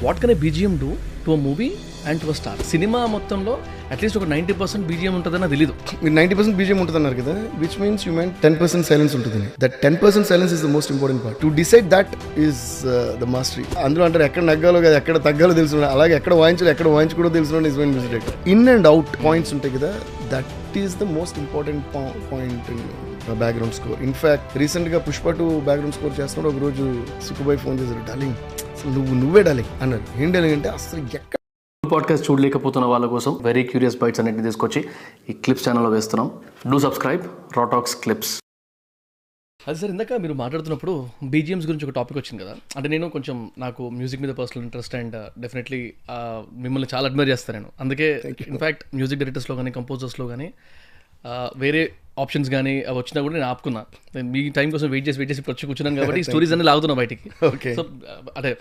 What can a BGM do to a movie and to a star? Cinema మొత్తంలో at least ఒక 90% BGM ఉంటుందని నాకు తెలీదు. మీరు 90% బీజిఎం ఉంటుందన్నారు కదా, which means you mean 10% silence ఉంటుంది. That 10% silence is the most important part. To decide that is the mastery. అందులో అంటారు ఎక్కడ నగ్గాలో కదా, ఎక్కడ తగ్గాలో తెలుసు, అలాగే ఎక్కడ వాయించాలో ఎక్కడ వాయించకూడదో తెలుసు. Is when music director. In and out points ఉంటాయి కదా, that is the most important point in background score. In fact recent గా పుష్ప 2 బ్యాక్గ్రౌండ్ స్కోర్ చేస్తున్నాడు. ఒక రోజు సుక్కుబాయ్ ఫోన్ చేశారు, డార్లింగ్ అసలు నువ్వే డార్లింగ్ అన్నారు. ఏం డార్లింగ్ అంటే అసలు ఎక్కడ పాడ్కాస్ట్ చూడలేకపోతున్న వాళ్ళ కోసం వెరీ క్యూరియస్ బైట్స్ అన్నింటిని తీసుకొచ్చి ఈ క్లిప్స్ ఛానల్లో వేస్తున్నాం. డూ సబ్స్క్రైబ్ రా టాక్స్ క్లిప్స్. అది సార్, ఇందాక మీరు మాట్లాడుతున్నప్పుడు బీజిఎమ్స్ గురించి ఒక టాపిక్ వచ్చింది కదా. అంటే నేను కొంచెం నాకు మ్యూజిక్ మీద పర్సనల్ ఇంట్రెస్ట్ అండ్ డెఫినెట్లీ మిమ్మల్ని చాలా అడ్మైర్ చేస్తాను నేను. అందుకే ఇన్ఫ్యాక్ట్ మ్యూజిక్ డైరెక్టర్స్లో కానీ కంపోజర్స్లో కానీ వేరే ఆప్షన్స్ కానీ అవి వచ్చినా కూడా నేను ఆపుకున్నా. మీ టైం కోసం వెయిట్ చేసి ఇప్పుడు వచ్చి కూర్చున్నాను కాబట్టి స్టోరీస్ అన్ని లాగుతున్నా బయటికి. సో అంటే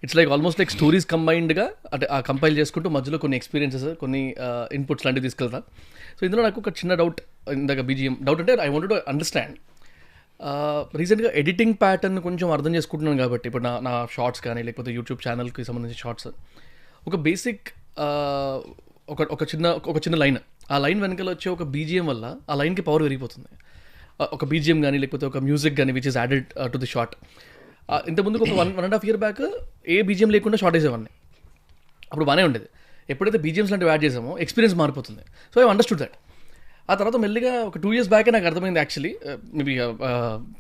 it's like almost like stories కంబైన్డ్గా అంటే ఆ కంపైల్ చేసుకుంటూ మధ్యలో కొన్ని ఎక్స్పీరియన్సెస్, కొన్ని ఇన్పుట్స్ లాంటివి తీసుకెళ్తా. సో ఇందులో నాకు ఒక చిన్న డౌట్, ఇందాక బీజిఎం డౌట్ అంటే ఐ వాంటెడ్ టు అండర్స్టాండ్. రీసెంట్గా ఎడిటింగ్ ప్యాటర్న్ కొంచెం అర్థం చేసుకుంటున్నాను కాబట్టి ఇప్పుడు నా షార్ట్స్ కానీ లేకపోతే యూట్యూబ్ ఛానల్కి సంబంధించిన షార్ట్స్ ఒక బేసిక్ ఒక చిన్న లైన్, ఆ లైన్ వెనకాల వచ్చే ఒక బీజిఎం వల్ల ఆ లైన్కి పవర్ పెరిగిపోతుంది. ఒక బీజిఎం కానీ లేకపోతే ఒక మ్యూజిక్ కానీ which is added to the short. ఇంతకుముందుకు ఒక 1.5 years బ్యాక్ ఏ బీజిఎం లేకుండా షార్ట్ వేసేవాడిని. అప్పుడు బాగానే ఉండేది. ఎప్పుడైతే బీజిఎమ్స్ లాంటివి యాడ్ చేసామో ఎక్స్పీరియన్స్ మారిపోతుంది. So I understood that. ఆ తర్వాత మెల్లిగా ఒక 2 years బ్యాకే నాకు అర్థమైంది యాక్చువల్లీ. మేబీ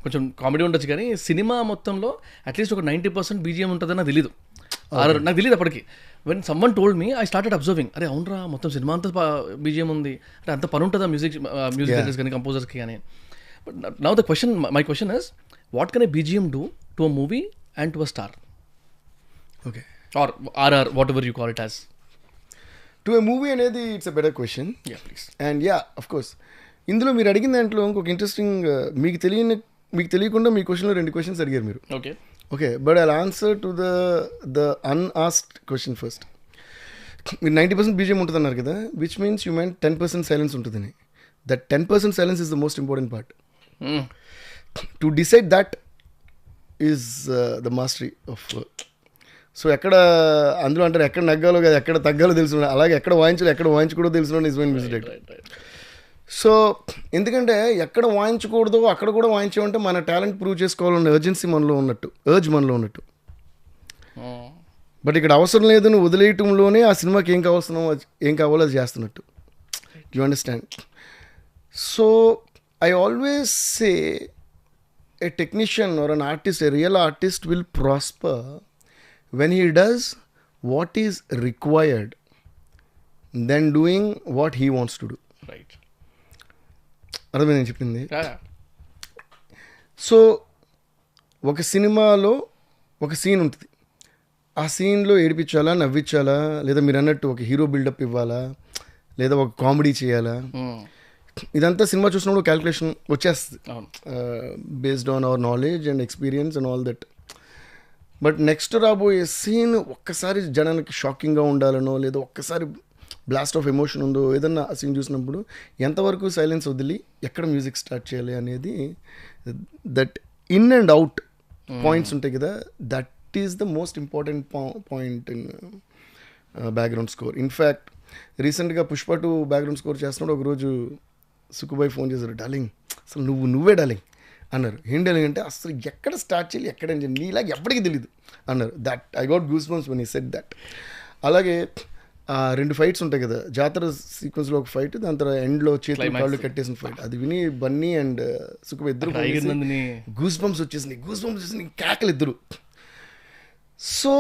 కొంచెం కామెడీ ఉండొచ్చు కానీ సినిమా మొత్తంలో అట్లీస్ట్ ఒక 90% బీజిఎం ఉంటుందని నాకు తెలీదు. నాకు తెలియదు అప్పటికి. When someone told me, I started observing, అరే అవునరా మొత్తం సినిమా అంతా బీజిఎం ఉంది అంటే అంత పని ఉంటుందా మ్యూజిక్ డైరెక్టర్స్ కానీ కంపోజర్స్కి కానీ. But now the question, my question is what can a BGM do to a movie and to a star? Okay, or RR whatever you call it as. To a movie అనేది it's a better question. Yeah please. And yeah of course ఇందులో మీరు అడిగిన దాంట్లో ఇంకొక interesting, మీకు తెలియకుండా మీ క్వశ్చన్లో 2 questions అడిగారు మీరు. Okay okay, but I'll answer to the unasked question first. మీరు 90% బీజిఎం ఉంటుందన్నారు కదా, which means you mean 10% silence ఉంటుందని. That 10% silence is the most important part. To decide that is the mastery of. So ఎక్కడ అందులో అంటారు ఎక్కడ నగ్గాలో కదా, ఎక్కడ తగ్గాలో తెలుసు, అలాగే ఎక్కడ వాయించాలో ఎక్కడ వాయించకూడదో తెలుసు. Is when music director. So ఎందుకంటే ఎక్కడ వాయించకూడదో అక్కడ కూడా వాయించామంటే మన టాలెంట్ ప్రూవ్ చేసుకోవాలన్న ఎర్జెన్సీ మనలో ఉన్నట్టు, మనలో ఉన్నట్టు. బట్ ఇక్కడ అవసరం లేదు, నువ్వు వదిలేయటంలోనే ఆ సినిమాకి ఏం కావాలో అది చేస్తున్నట్టు. You understand? So I always say a technician or an artist, a real artist will prosper when he does what is required than doing what he wants to do. Right. అర్థమైంది నేను చెప్పింది. సో ఒక సినిమాలో ఒక scene ఉంటుంది, ఆ సీన్లో ఏడిపించాలా, నవ్వించాలా, లేదా మీరు అన్నట్టు ఒక హీరో బిల్డప్ ఇవ్వాలా, లేదా ఒక కామెడీ చేయాలా, ఇదంతా సినిమా చూసినప్పుడు క్యాల్కులేషన్ వచ్చేస్తుంది based on our knowledge and experience and all that. But next రాబోయే సీన్ ఒక్కసారి జనానికి షాకింగ్గా ఉండాలనో, లేదా ఒక్కసారి బ్లాస్ట్ ఆఫ్ ఎమోషన్ ఉందో ఏదన్నా ఆ సీన్ చూసినప్పుడు ఎంతవరకు సైలెన్స్ వదిలి ఎక్కడ మ్యూజిక్ స్టార్ట్ చేయాలి అనేది, that in and out points ఉంటాయి కదా, that is the most important point in background score. In fact రీసెంట్గా పుష్ప 2 బ్యాక్గ్రౌండ్ స్కోర్ చేస్తున్నాడు. ఒక రోజు సుక్కుబాయ్ ఫోన్ చేశారు, డార్లింగ్ అసలు నువ్వే డార్లింగ్ అన్నారు. ఏం డార్లింగ్ అంటే అసలు ఎక్కడ స్టార్ట్ చేయాలి ఎక్కడ ఏం చేయాలి నీలాగా ఎప్పటికీ తెలీదు అన్నారు. That I got goose bumps when he said that. అలాగే 2 fights ఉంటాయి కదా, జాతర సీక్వెన్స్లో ఒక ఫైట్, దాని తర్వాత ఎండ్లో చేతులు కాళ్ళు కట్టేసిన ఫైట్, అది విని బన్నీ అండ్ సుక్కుబాయ్ ఇద్దరు గూస్ బంప్స్ వచ్చేసింది కేకలు ఇద్దరు. So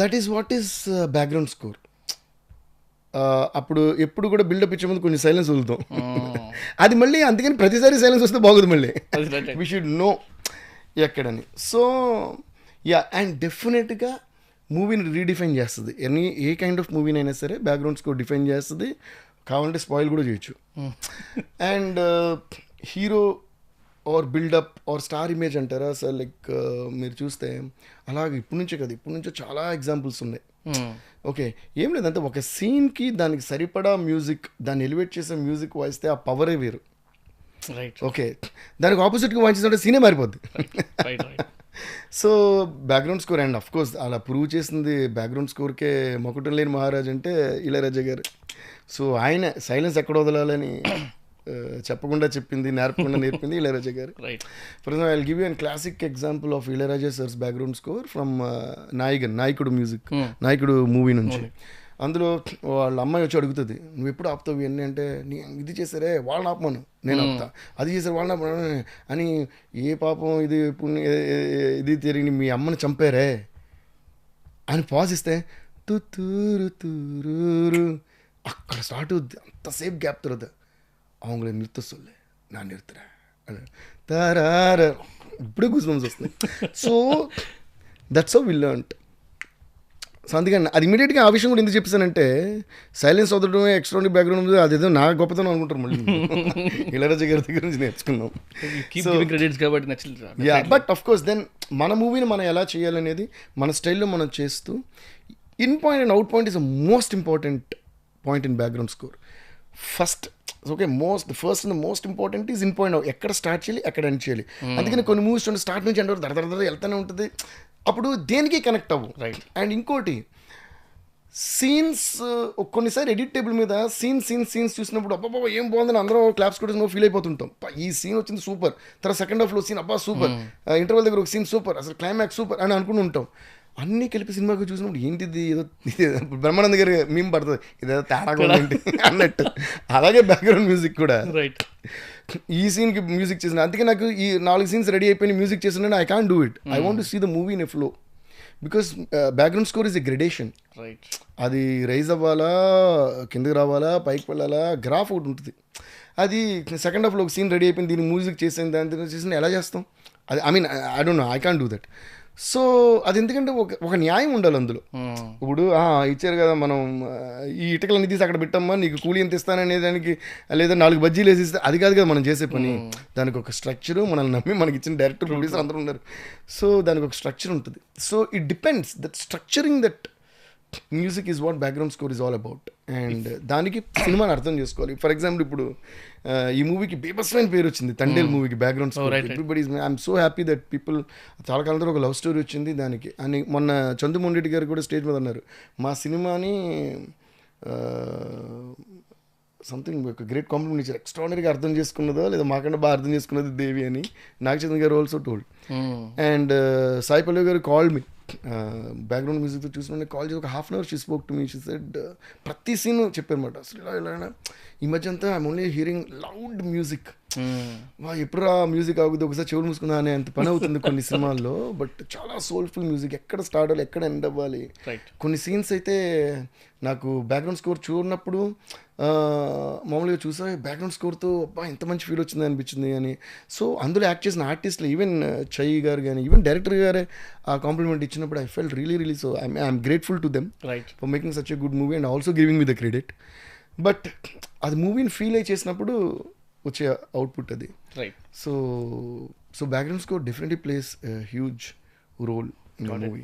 that is what is background score. అప్పుడు ఎప్పుడు కూడా బిల్డప్ ఇచ్చే ముందు కొంచెం సైలెన్స్ వదులుతాం. అది మళ్ళీ అందుకని ప్రతిసారి సైలెన్స్ వస్తే బాగుంది, మళ్ళీ వీ షుడ్ నో ఎక్కడని. సో యా, అండ్ డెఫినెట్గా మూవీని రీడిఫైన్ చేస్తుంది. ఏ కైండ్ ఆఫ్ మూవీనైనా సరే బ్యాక్గ్రౌండ్ స్కోర్ డిఫైన్ చేస్తుంది. కావాలంటే స్పాయిల్ కూడా చేయొచ్చు. And hero or buildup or star image అంటారా సార్, లైక్ మీరు చూస్తే అలాగే ఇప్పటి నుంచో చాలా ఎగ్జాంపుల్స్ ఉన్నాయి. ఓకే, ఏం లేదంటే ఒక సీన్కి దానికి సరిపడా మ్యూజిక్, దాన్ని ఎలివేట్ చేసే మ్యూజిక్ వాయిస్తే ఆ పవరే వేరు. రైట్. ఓకే, దానికి ఆపోజిట్గా వాయించేదంటే సీనే మారిపోద్ది. So background score and of course అలా ప్రూవ్ చేసింది బ్యాక్గ్రౌండ్ స్కోర్కే మొకటం లేని మహారాజ్ అంటే ఇళయరాజా గారు. సో ఆయన సైలెన్స్ ఎక్కడ వదలాలని చెప్పకుండా చెప్పింది, నేర్పకుండా నేర్పింది ఇళయరాజా గారు. For example I will give you an classic example of Ilaiyaraaja sir's background score from Nayakudu music, Nayakudu movie నుంచి. అందులో వాళ్ళ అమ్మాయి వచ్చి అడుగుతుంది, నువ్వు ఎప్పుడు ఆపుతావు ఇవన్నీ అంటే, నీ ఇది చేశారే వాళ్ళని ఆపమను, నేను ఆపుతా, అది చేశారు వాళ్ళని ఆపమను అని. ఏ పాపం ఇది ఇది తిరిగి మీ అమ్మని చంపారే అని పాజ్ ఇస్తే తుత్తూరు తూరు అక్కడ స్టార్ట్ అవుద్ది. అంతసేపు గ్యాప్ తర్వాత அவங்கள நிறுத்த சொல்லு நான் நிறுத்துறேன் తరార ఇప్పుడే గూస్బంప్స్ వస్తున్నాయి. So that's how we learned. So అందుకని అది ఇమీడియట్గా ఆ విషయం కూడా ఎందుకు చెప్పేసానంటే, సైలెన్స్ వదలడం ఎక్స్ట్రానిక్ బ్యాక్గ్రౌండ్ అదేదో నా గొప్పతనం అనుకుంటారు మళ్ళీ. ఇళయరాజా గారి దగ్గర నుంచి నేర్చుకున్నాం. Yeah, but of course then మన మూవీని మనం ఎలా చేయాలనేది మన స్టైల్లో మనం చేస్తూ, in point and out point is the most important point in background score. First first and most important is in point. ఎక్కడ స్టార్ట్ చేయాలి, ఎక్కడ ఎండ్ చేయాలి. అందుకని కొన్ని మూవీస్ స్టార్ట్ నుంచి ఎండ్ దర వెళ్తూనే ఉంటుంది, అప్పుడు దేనికి కనెక్ట్ అవ్వు. అండ్ ఇంకోటి సీన్స్, కొన్నిసారి ఎడిట్ టేబుల్ మీద సీన్స్ చూసినప్పుడు అబ్బా ఏం బాగుందని అందరం క్లాప్స్ కూడా ఫీల్ అయిపోతుంటాం. ఈ సీన్ వచ్చింది సూపర్, తర్వాత సెకండ్ హాఫ్లో సీన్ అబ్బా సూపర్, ఇంటర్వల్ దగ్గర ఒక సీన్ సూపర్, అసలు క్లైమాక్స్ సూపర్ అని అనుకుని ఉంటాం. అన్నీ కలిపి సినిమాకి చూసినప్పుడు ఏంటిది ఏదో బ్రహ్మానంద గారి మేము పడుతుంది, ఇదేదో తేడాగా ఉంది అన్నట్టు. అలాగే బ్యాక్గ్రౌండ్ మ్యూజిక్ కూడా ఈ సీన్కి మ్యూజిక్ చేసిన, అందుకే నాకు ఈ 4 సీన్స్ రెడీ అయిపోయి మ్యూజిక్ చేసిన I can't do it. I want to see the movie in a flow, because background score is a gradation. అది రైజ్ అవ్వాలా, కిందకి రావాలా, పైకి వెళ్ళాలా, గ్రాఫ్ ఒకటి ఉంటుంది. అది సెకండ్ హాఫ్లో ఒక సీన్ రెడీ అయిపోయింది, దీన్ని మ్యూజిక్ చేసాను, దాని చేసిన ఎలా చేస్తాం? అది I mean I don't know, I can't do that. So అది ఎందుకంటే ఒక న్యాయం ఉండాలి అందులో. ఇప్పుడు ఇచ్చారు కదా, మనం ఈ ఇటుకలన్నీ తీసి అక్కడ పెట్టమ్మా, నీకు కూలీ ఎంత ఇస్తాననే దానికి, లేదా 4 బజ్జీలు వేసి ఇస్తే అది కాదు కదా మనం చేసే పని. దానికి ఒక స్ట్రక్చరు, మనల్ని నమ్మి మనకి ఇచ్చిన డైరెక్టర్, ప్రొడ్యూసర్ అందరూ ఉన్నారు. సో దానికి ఒక స్ట్రక్చర్ ఉంటుంది. So it depends that structuring that music is what background score is all about. And దానికి సినిమాని అర్థం చేసుకోవాలి. ఫర్ ఎగ్జాంపుల్ ఇప్పుడు ఈ మూవీకి బీభత్సమైన పేరు వచ్చింది, తండేల్ మూవీకి background score. Everybody I'm so happy that people, చాలా కాలం తర్వాత ఒక లవ్ స్టోరీ వచ్చింది దానికి అని. మొన్న చంద్రమోహన్ రెడ్డి గారు కూడా స్టేజ్ మీద అన్నారు, మా సినిమాని సంథింగ్ ఒక గ్రేట్ కాంప్లిమెంట్ ఇచ్చారు, ఎక్స్ట్రాడినరీగా అర్థం చేసుకున్నదో లేదా మాకన్నా బాగా అర్థం చేసుకున్నది దేవి అని నాగచంద్ర గారు also told. And Sai Pallavi గారు కాల్డ్ మీ, బ్యాక్గ్రౌండ్ మ్యూజిక్తో చూసిన కాల్ చేసి ఒక half an hour she spoke to me. She said ప్రతి సీన్ చెప్పారన్నమాట. అసలు ఇలా ఈ మధ్య అంతా I'm only hearing loud music. ఎప్పుడు ఆ మ్యూజిక్ ఆగుతుంది, ఒకసారి చెవులు మూసుకుందా అనే అంత పని అవుతుంది కొన్ని సినిమాల్లో. బట్ చాలా సోల్ఫుల్ మ్యూజిక్, ఎక్కడ స్టార్ట్ అవ్వాలి, ఎక్కడ ఎండ్ అవ్వాలి. కొన్ని సీన్స్ అయితే నాకు బ్యాక్గ్రౌండ్ స్కోర్ చూడనప్పుడు మామూలుగా చూసా, బ్యాక్గ్రౌండ్ స్కోర్తో అబ్బా ఎంత మంచి ఫీల్ వచ్చింది అనిపించింది అని. సో అందులో యాక్ట్ చేసిన ఆర్టిస్టులు, ఈవెన్ చై గారు కానీ, ఈవెన్ డైరెక్టర్ గారే ఆ కాంప్లిమెంట్ ఇచ్చినప్పుడు I felt really so I'm grateful to them for making such a good movie and also giving me the credit. But అది మూవీని ఫీల్ అయి చేసినప్పుడు వచ్చే అవుట్పుట్ అది. So background score definitely plays huge role in the movie.